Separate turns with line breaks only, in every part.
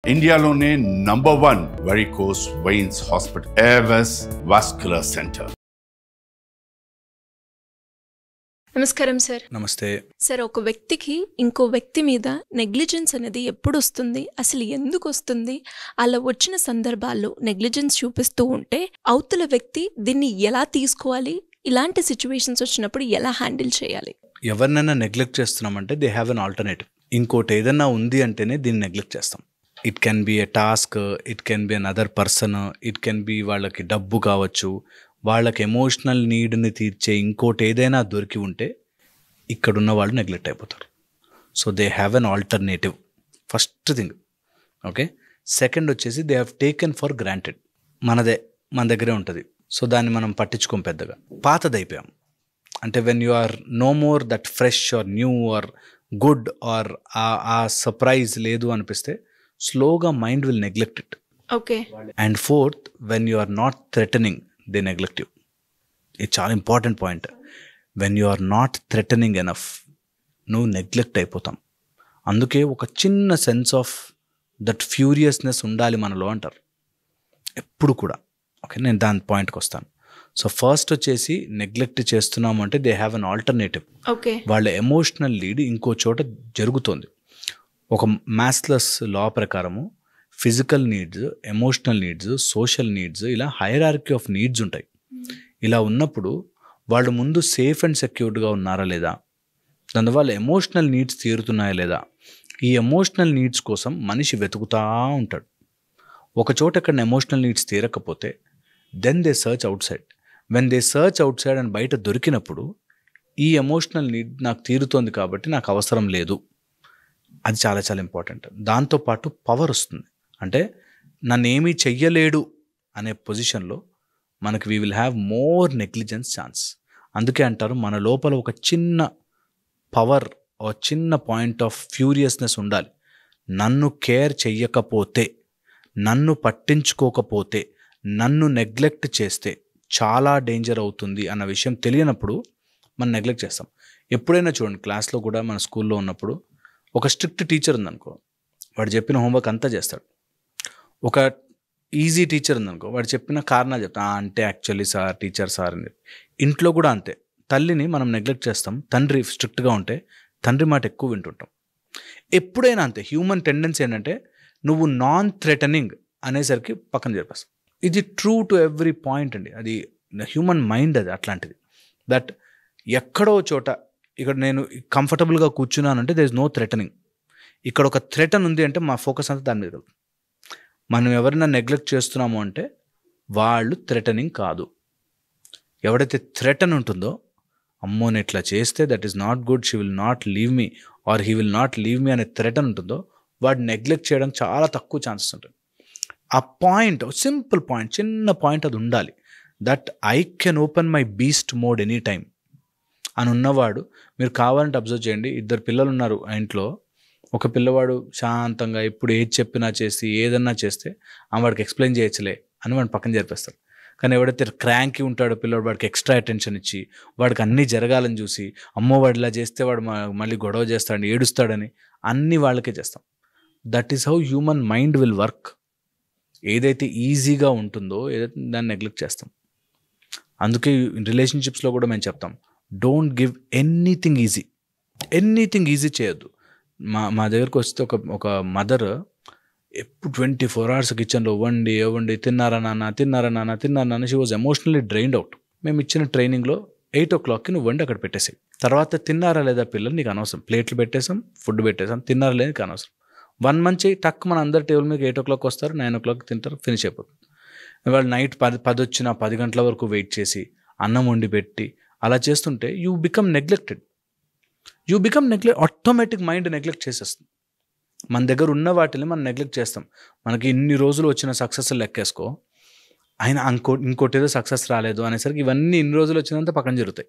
ఇండియాలోనే #1 varicose veins hospital Avis vascular centre.
నమస్కారం sir.
నమస్తే
సార్, ఒక వ్యక్తికి ఇంకో వ్యక్తి మీద నెగ్లిజెన్స్ అనేది ఎప్పుడు వస్తుంది, అసలు ఎందుకు వస్తుంది, అలా వచ్చిన సందర్భాల్లో నెగ్లిజెన్స్ చూపిస్తూ ఉంటే అవతల వ్యక్తి దీన్ని ఎలా తీసుకోవాలి, ఇలాంటి సిచ్యువేషన్స్ వచ్చినప్పుడు ఎలా హ్యాండిల్ చేయాలి?
ఎవరినైనా నెగ్లెక్ట్ చేస్తున్నామంటే దే హ్యావ్ ఎన్ ఆల్టర్నేటివ్. ఇంకోటి ఏదైనా ఉంది అంటేనే దీన్ని నెగ్లెక్ట్ చేస్తాం. It can be a task, it can be an other person, it can be వాళ్ళకి డబ్బు కావచ్చు, వాళ్ళకి ఎమోషనల్ నీడ్ని తీర్చే ఇంకోటి ఏదైనా దొరికి ఉంటే ఇక్కడున్న వాళ్ళు నెగ్లెక్ట్ అయిపోతారు. So they have an alternative, first thing. Okay, second వచ్చేసి they have taken for granted. మన దగ్గరే ఉంటుంది, సో దాన్ని మనం పట్టించుకోం పెద్దగా. పాతదైపోయాం అంటే when you are no more that fresh or new or good or a surprise లేదు అనిపిస్తే స్లోగా mind will neglect it.
Okay.
And fourth, when you are not threatening they neglect you. ఇది చాలా important point. When you are not threatening enough నువ్వు neglect అయిపోతాం. అందుకే ఒక చిన్న సెన్స్ ఆఫ్ దట్ ఫ్యూరియస్నెస్ ఉండాలి మనలో అంటారు ఎప్పుడు కూడా. ఓకే, నేను దాని పాయింట్కి వస్తాను. సో ఫస్ట్ వచ్చేసి నెగ్లెక్ట్ చేస్తున్నాము అంటే they have an alternative.
Okay.
వాళ్ళ ఎమోషనల్ లీడ్ ఇంకో చోట జరుగుతోంది. ఒక మాస్లర్స్ లా ప్రకారము physical needs, emotional needs, social needs, ఇలా హైరార్కీ ఆఫ్ నీడ్స్ ఉంటాయి. ఇలా ఉన్నప్పుడు వాళ్ళు ముందు సేఫ్ అండ్ సెక్యూర్డ్గా ఉన్నారా లేదా, దానివల్ల ఎమోషనల్ నీడ్స్ తీరుతున్నాయా లేదా, ఈ ఎమోషనల్ నీడ్స్ కోసం మనిషి వెతుకుతూ ఉంటాడు. ఒక చోట ఎక్కడ ఎమోషనల్ నీడ్స్ తీరకపోతే then they search outside. When they search outside and బయట దొరికినప్పుడు ఈ ఎమోషనల్ నీడ్ నాకు తీరుతోంది కాబట్టి నాకు అవసరం లేదు. అది చాలా చాలా ఇంపార్టెంట్. దాంతోపాటు పవర్ వస్తుంది. అంటే నన్ను ఏమీ చెయ్యలేడు అనే పొజిషన్లో మనకి we will have more negligence chance. అందుకే అంటారు మన లోపల ఒక చిన్న పవర్, ఒక చిన్న పాయింట్ ఆఫ్ ఫ్యూరియస్నెస్ ఉండాలి. నన్ను కేర్ చెయ్యకపోతే, నన్ను పట్టించుకోకపోతే, నన్ను నెగ్లెక్ట్ చేస్తే చాలా డేంజర్ అవుతుంది అన్న విషయం తెలియనప్పుడు మనం నెగ్లెక్ట్ చేస్తాం. ఎప్పుడైనా చూడండి, క్లాస్లో కూడా మన స్కూల్లో ఉన్నప్పుడు ఒక స్ట్రిక్ట్ టీచర్ ఉందనుకో, వాడు చెప్పిన హోంవర్క్ అంతా చేస్తాడు. ఒక ఈజీ టీచర్ ఉందనుకో, వాడు చెప్పిన కారణాలు చెప్తా అంటే యాక్చువల్లీ సార్, టీచర్ సార్ అని. ఇంట్లో కూడా అంతే. తల్లిని మనం నెగ్లెక్ట్ చేస్తాం. తండ్రి స్ట్రిక్ట్గా ఉంటే తండ్రి మాట ఎక్కువ వింటుంటాం. ఎప్పుడైనా అంతే. హ్యూమన్ టెండెన్సీ ఏంటంటే నువ్వు నాన్ థ్రెటనింగ్ అనేసరికి పక్కన జరిపేస్తాం. ఇది ట్రూ టు ఎవ్రీ పాయింట్ అండి. అది హ్యూమన్ మైండ్, అది అట్లాంటిది. దట్ ఎక్కడో చోట ఇక్కడ నేను కంఫర్టబుల్గా కూర్చున్నానంటే దేర్ ఇస్ నో థ్రెటనింగ్. ఇక్కడ ఒక థ్రెటన్ ఉంది అంటే మా ఫోకస్ అంతా దాని మీద వెళ్తుంది. మనం ఎవరైనా నెగ్లెక్ట్ చేస్తున్నాము అంటే వాళ్ళు థ్రెటనింగ్ కాదు. ఎవడైతే థ్రెటన్ ఉంటుందో, అమ్మో నేను ఇట్లా చేస్తే that is not good, she will not leave me or he will not leave me అనే థ్రెటన్ ఉంటుందో, వాడు నెగ్లెక్ట్ చేయడం చాలా తక్కువ ఛాన్సెస్ ఉంటుంది. ఆ పాయింట్, సింపుల్ పాయింట్, చిన్న పాయింట్ అది ఉండాలి. That I can open my beast mode any time అని ఉన్నవాడు. మీరు కావాలంటే అబ్జర్వ్ చేయండి, 2 పిల్లలు ఉన్నారు ఆ ఇంట్లో. ఒక పిల్లవాడు శాంతంగా ఇప్పుడు ఏది చెప్పినా చేసి ఏదన్నా చేస్తే వాడికి ఎక్స్ప్లెయిన్ చేయొచ్చులే అని వాడిని పక్కన జరిపేస్తారు. కానీ ఎవడైతే క్రాంకీ ఉంటాడో పిల్లవాడు, వాడికి ఎక్స్ట్రా అటెన్షన్ ఇచ్చి వాడికి అన్నీ జరగాలని చూసి, అమ్మో వాడు ఇలా చేస్తే వాడు మళ్ళీ గొడవ చేస్తాడని, ఏడుస్తాడని అన్నీ వాళ్ళకే చేస్తాం. That is how human mind will work. ఏదైతే ఈజీగా ఉంటుందో ఏదైతే దాన్ని నెగ్లెక్ట్ చేస్తాం. అందుకే రిలేషన్షిప్స్లో కూడా మేము చెప్తాం, don't give anything easy. Anything easy చేయొద్దు. మా దగ్గరకు వస్తే ఒక మదర్ ఎప్పుడు 24 hours కిచెన్లో వండి తిన్నారా నాన్న she was emotionally drained out. మేము ఇచ్చిన ట్రైనింగ్లో 8 o'clockకి నువ్వు వండి అక్కడ పెట్టేసాయి. తర్వాత తిన్నారా లేదా పిల్లలు నీకు అనవసరం. ప్లేట్లు పెట్టేసాం, ఫుడ్ పెట్టేసాం, తిన్నారా లేదా నీకు అనవసరం. 1 month చేయి, టక్ మన అందరి టేబుల్ మీద 8 o'clock వస్తారు, 9 o'clock తింటారు, ఫినిష్ అయిపోతుంది. వాళ్ళు నైట్ 10 వచ్చినా 10 గంటల వరకు వెయిట్ చేసి అన్నం వండి పెట్టి అలా చేస్తుంటే you become neglected. Automatic mind neglect చేసేస్తుంది. మన దగ్గర ఉన్న వాటిని మనం నెగ్లెక్ట్ చేస్తాం. మనకి ఇన్ని రోజులు వచ్చిన సక్సెస్ లెక్కేసుకో, ఆయన ఇంకోటి ఏదో సక్సెస్ రాలేదు అనేసరికి ఇవన్నీ ఇన్ని రోజులు వచ్చినంత పక్కన జరుగుతాయి.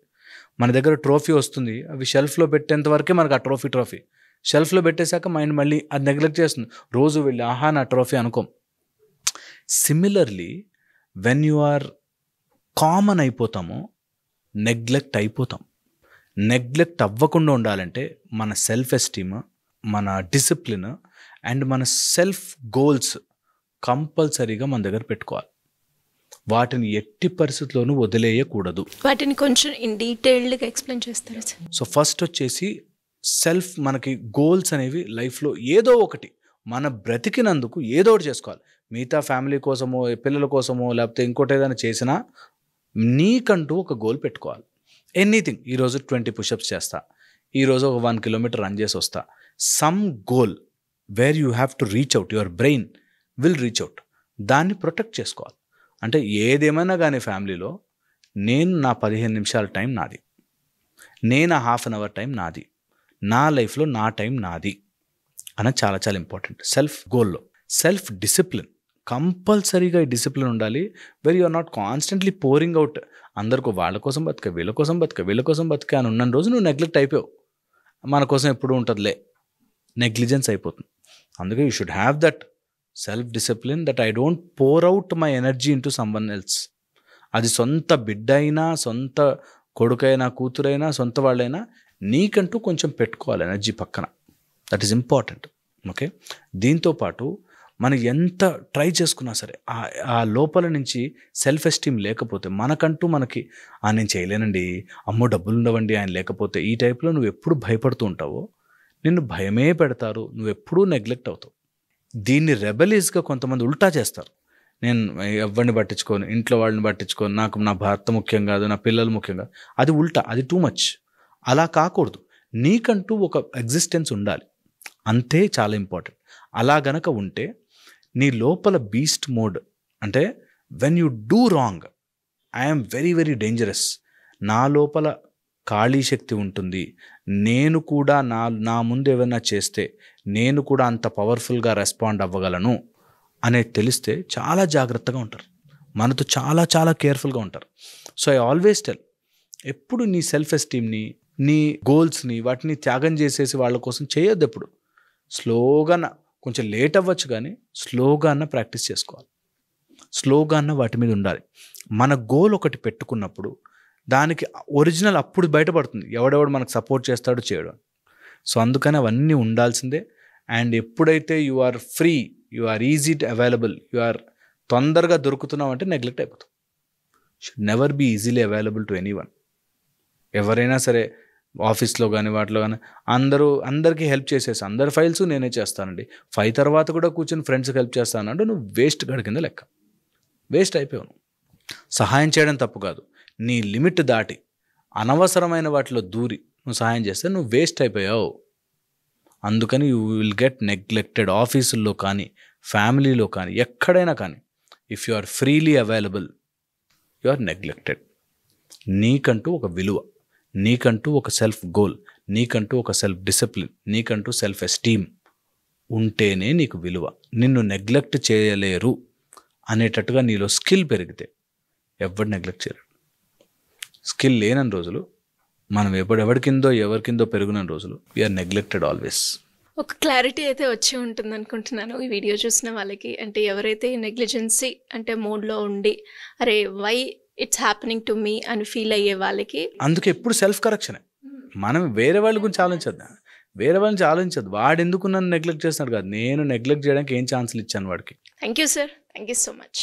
మన దగ్గర ట్రోఫీ వస్తుంది, అవి షెల్ఫ్లో పెట్టేంత వరకే మనకు ఆ ట్రోఫీ షెల్ఫ్లో పెట్టేశాక మైండ్ మళ్ళీ అది నెగ్లెక్ట్ చేస్తుంది. రోజు వెళ్ళి ఆహా నా ట్రోఫీ అనుకోం. Similarly when you are common అయిపోతామో నెగ్లెక్ట్ అయిపోతాం. నెగ్లెక్ట్ అవ్వకుండా ఉండాలంటే మన సెల్ఫ్ ఎస్టీమ్, మన డిసిప్లిన్ అండ్ మన సెల్ఫ్ గోల్స్ కంపల్సరీగా మన దగ్గర పెట్టుకోవాలి. వాటిని ఎట్టి పరిస్థితుల్లోనూ వదిలేయకూడదు.
వాటిని కొంచెం ఇన్ డీటెయిల్డ్గా ఎక్స్ప్లెయిన్ చేస్తారా సార్?
సో ఫస్ట్ వచ్చేసి సెల్ఫ్, మనకి గోల్స్ అనేవి లైఫ్లో ఏదో ఒకటి మన బ్రతికినందుకు ఏదో ఒకటి చేసుకోవాలి. మిగతా ఫ్యామిలీ కోసమో పిల్లల కోసమో లేకపోతే ఇంకోటి ఏదైనా చేసినా నీకంటూ ఒక గోల్ పెట్టుకోవాలి. ఎనీథింగ్, ఈరోజు 20 పుషప్స్ చేస్తా, ఈరోజు ఒక 1 కిలోమీటర్ రన్ చేసి వస్తా. Some goal where you have to reach out, your brain will reach out. దాన్ని ప్రొటెక్ట్ చేసుకోవాలి. అంటే ఏదేమైనా కానీ ఫ్యామిలీలో నేను నా 15 నిమిషాల టైం నాది, నేను ఆ ½ అన్ అవర్ టైం నాది, నా లైఫ్లో నా టైం నాది అనేది చాలా చాలా ఇంపార్టెంట్. సెల్ఫ్ గోల్లో సెల్ఫ్ డిసిప్లిన్, కంపల్సరీగా ఈ డిసిప్లిన్ ఉండాలి. Where you are not constantly pouring out, అందరికీ వాళ్ళ కోసం బతుక, వీళ్ళ కోసం బతుక, వీళ్ళ కోసం బతుక అని ఉన్న రోజు నువ్వు నెగ్లెక్ట్ అయిపోయావు. మన కోసం ఎప్పుడు ఉంటుందిలే, నెగ్లిజెన్స్ అయిపోతుంది. అందుకే you should have that self discipline, that I don't pour out my energy into someone else. అది సొంత బిడ్డ అయినా, సొంత కొడుకైనా, కూతురైనా, సొంత వాళ్ళైనా నీకంటూ కొంచెం పెట్టుకోవాలి ఎనర్జీ పక్కన. That is important. ఓకే, దీంతోపాటు మనం ఎంత ట్రై చేసుకున్నా సరే ఆ లోపల నుంచి సెల్ఫ్ ఎస్టీమ్ లేకపోతే, మనకంటూ మనకి నేను చేయలేనండి, అమ్మో డబ్బులు ఉండవండి ఆయన లేకపోతే, ఈ టైప్లో నువ్వు ఎప్పుడు భయపడుతూ ఉంటావో నిన్ను భయమే పెడతారు, నువ్వు ఎప్పుడూ నెగ్లెక్ట్ అవుతావు. దీన్ని రెబలీస్గా కొంతమంది ఉల్టా చేస్తారు. నేను ఎవరిని పట్టించుకోను, ఇంట్లో వాళ్ళని పట్టించుకోను, నాకు నా భర్త ముఖ్యం కాదు, నా పిల్లలు ముఖ్యం కాదు. అది ఉల్టా, అది టూ మచ్. అలా కాకూడదు. నీకంటూ ఒక ఎగ్జిస్టెన్స్ ఉండాలి, అంతే చాలా ఇంపార్టెంట్. అలా గనక ఉంటే నీ లోపల బీస్ట్ మోడ్, అంటే when you do wrong I'm very very dangerous, నా లోపల ఖాళీ శక్తి ఉంటుంది, నేను కూడా నా ముందు ఏమైనా చేస్తే నేను కూడా అంత పవర్ఫుల్గా రెస్పాండ్ అవ్వగలను అనేది తెలిస్తే చాలా జాగ్రత్తగా ఉంటారు, మనతో చాలా చాలా కేర్ఫుల్గా ఉంటారు. సో ఐ ఆల్వేస్ టెల్, ఎప్పుడు నీ సెల్ఫ్ ఎస్టీమ్ని, నీ గోల్స్ని, వాటిని త్యాగం చేసేసి వాళ్ళ కోసం చేయొద్దు. ఎప్పుడు స్లోగా, కొంచెం లేట్ అవ్వచ్చు కానీ స్లోగా అన్న ప్రాక్టీస్ చేసుకోవాలి, స్లోగా అన్న వాటి మీద ఉండాలి. మన గోల్ ఒకటి పెట్టుకున్నప్పుడు దానికి ఒరిజినల్ అప్పుడు బయటపడుతుంది, ఎవడెవడు మనకు సపోర్ట్ చేస్తాడో చేయడం. సో అందుకని అవన్నీ ఉండాల్సిందే. అండ్ ఎప్పుడైతే you are free, you are easy available, you are తొందరగా దొరుకుతున్నావు అంటే నెగ్లెక్ట్ అయిపోతాం. Should never be easily available to anyone. ఎవరైనా సరే ఆఫీస్లో కానీ వాటిలో కానీ అందరికీ హెల్ప్ చేసేసి, అందరి ఫైల్స్ నేనే చేస్తానండి, 5 తర్వాత కూడా కూర్చొని ఫ్రెండ్స్కి హెల్ప్ చేస్తానంటే నువ్వు వేస్ట్ గడి కింద లెక్క, వేస్ట్ అయిపోయావు. సహాయం చేయడం తప్పు కాదు, నీ లిమిట్ దాటి అనవసరమైన వాటిలో దూరి నువ్వు సహాయం చేస్తే నువ్వు వేస్ట్ అయిపోయావు. అందుకని యూ విల్ గెట్ నెగ్లెక్టెడ్. ఆఫీసుల్లో కానీ, ఫ్యామిలీలో కానీ, ఎక్కడైనా కానీ, if you are freely available you are neglected. నీకంటూ ఒక విలువ, నీకంటూ ఒక సెల్ఫ్ గోల్, నీకంటూ ఒక సెల్ఫ్ డిసిప్లిన్, నీకంటూ సెల్ఫ్ ఎస్టీమ్ ఉంటేనే నీకు విలువ. నిన్ను నెగ్లెక్ట్ చేయలేరు అనేటట్టుగా నీలో స్కిల్ పెరిగితే ఎవరు నెగ్లెక్ట్ చేయరు. స్కిల్ లేనని రోజులు, మనం ఎవరికిందో పెరుగున రోజులు వీఆర్ నెగ్లెక్టెడ్ ఆల్వేస్.
ఒక క్లారిటీ అయితే వచ్చి ఉంటుంది అనుకుంటున్నాను ఈ వీడియో చూసిన వాళ్ళకి. అంటే ఎవరైతే నెగ్లిజెన్సీ అంటే మూడ్లో ఉండి అరే why it's happening to me అని ఫీల్ అయ్యే వాళ్ళకి, అందుకే
ఎప్పుడు సెల్ఫ్ కరెక్షనే. మనం వేరే వాళ్ళ గురించి ఆలోచించద్దు, వాడు ఎందుకు నన్ను నెగ్లెక్ట్ చేస్తున్నాడు కాదు, నేను నెగ్లెక్ట్ చేయడానికి ఏం ఛాన్సులు ఇచ్చాను వాడికి.
Thank you sir, thank you so much.